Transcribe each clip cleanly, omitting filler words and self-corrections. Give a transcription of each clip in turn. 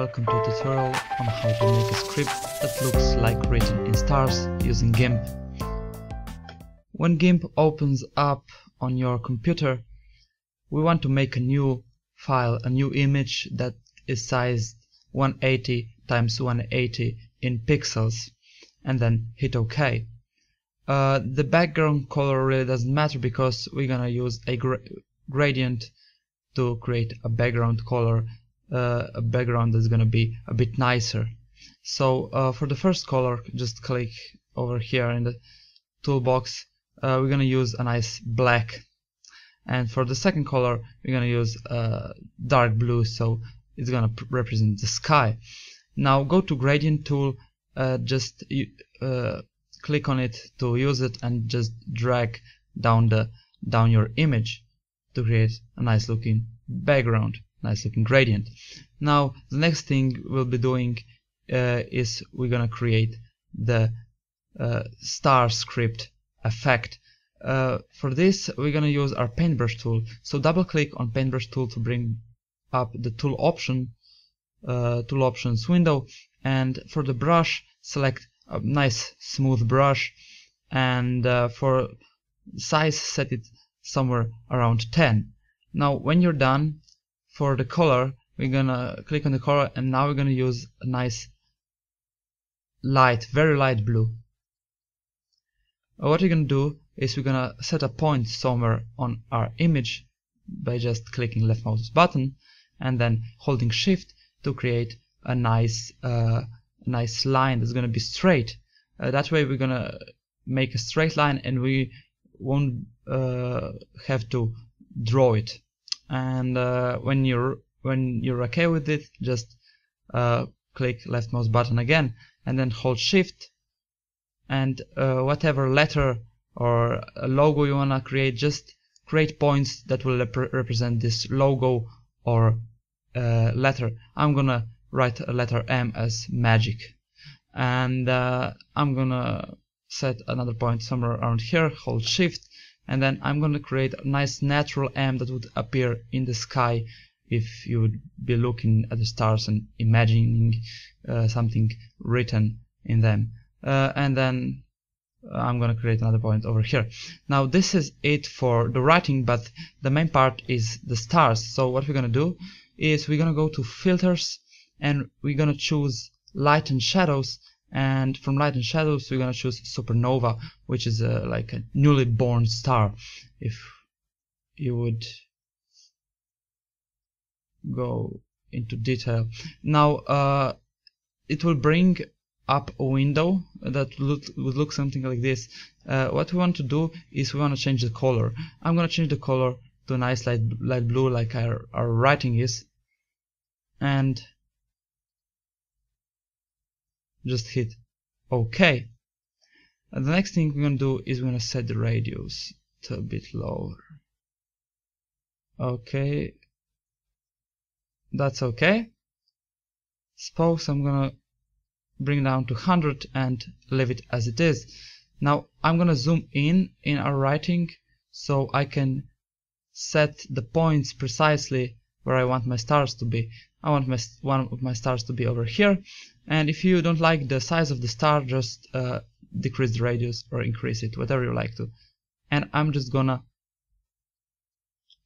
welcome to a tutorial on how to make a script that looks like written in stars using Gimp. When Gimp opens up on your computer, we want to make a new file, a new image that is sized 180 times 180 in pixels, and then hit OK. The background color really doesn't matter because we're gonna use a gradient to create a background color, a background that's gonna be a bit nicer. So for the first color, just click over here in the toolbox. We're gonna use a nice black, and for the second color we're gonna use dark blue, so it's gonna represent the sky. Now go to gradient tool, just click on it to use it, and just drag down your image to create a nice looking background, nice looking gradient. Now the next thing we'll be doing is we're gonna create the star script effect. For this we're gonna use our paintbrush tool, so double click on paintbrush tool to bring up the tool options window, and for the brush select a nice smooth brush, and for size set it somewhere around 10. Now when you're done, for the color we're gonna click on the color, and now we're gonna use a nice light, very light blue. What we're gonna do is we're gonna set a point somewhere on our image by just clicking left mouse button and then holding shift to create a nice line that's gonna be straight. That way we're gonna make a straight line and we won't have to draw it. And when you're okay with it, just click left mouse button again and then hold shift, and whatever letter or a logo you wanna create, just create points that will represent this logo or letter. I'm gonna write a letter M as magic, and I'm gonna set another point somewhere around here, hold shift, and then I'm gonna create a nice natural M that would appear in the sky if you would be looking at the stars and imagining something written in them. And then I'm gonna create another point over here. Now this is it for the writing, but the main part is the stars. So what we're gonna do is we're gonna go to filters, and we're gonna choose light and shadows, and from light and shadows we're gonna choose supernova, which is like a newly born star. If you would go into detail now, it will bring up a window that would look something like this. What we want to do is we want to change the color. I'm gonna change the color to a nice light blue, like our writing is, and just hit OK. And the next thing we're gonna do is we're gonna set the radius to a bit lower. Okay, that's okay. Suppose I'm gonna bring down to 100 and leave it as it is. Now I'm gonna zoom in our writing so I can set the points precisely where I want my stars to be. I want one of my stars to be over here, and if you don't like the size of the star, just decrease the radius or increase it, whatever you like to. And I'm just gonna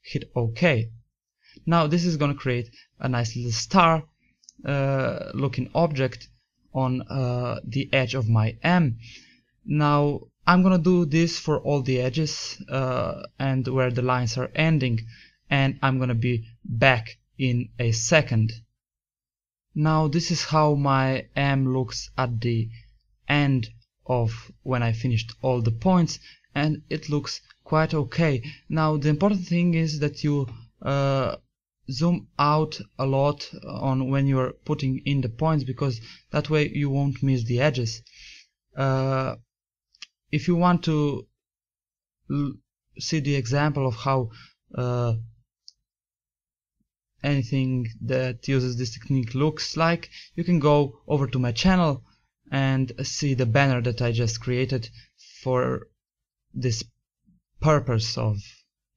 hit OK. Now this is gonna create a nice little star looking object on the edge of my M. Now I'm gonna do this for all the edges and where the lines are ending, and I'm gonna be back in a second. Now this is how my M looks at the end of when I finished all the points, and it looks quite okay. Now the important thing is that you zoom out a lot on when you're putting in the points, because that way you won't miss the edges. If you want to see the example of how anything that uses this technique looks like, you can go over to my channel and see the banner that I just created for this purpose of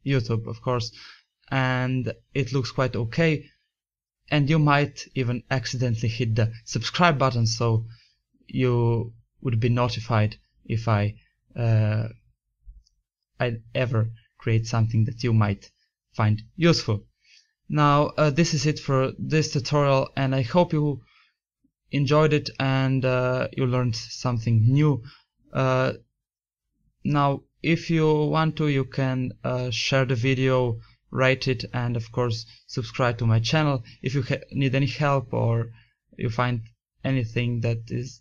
YouTube, of course, and it looks quite okay. and you might even accidentally hit the subscribe button, so you would be notified if I ever create something that you might find useful. Now this is it for this tutorial, and I hope you enjoyed it and you learned something new. Now if you want to, you can share the video, rate it, and of course subscribe to my channel. If you need any help or you find anything that is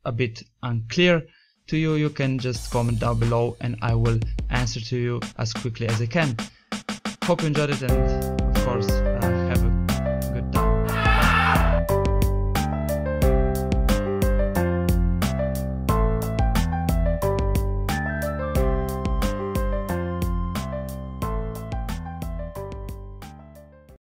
a bit unclear to you, you can just comment down below and I will answer to you as quickly as I can. Hope you enjoyed it, and of course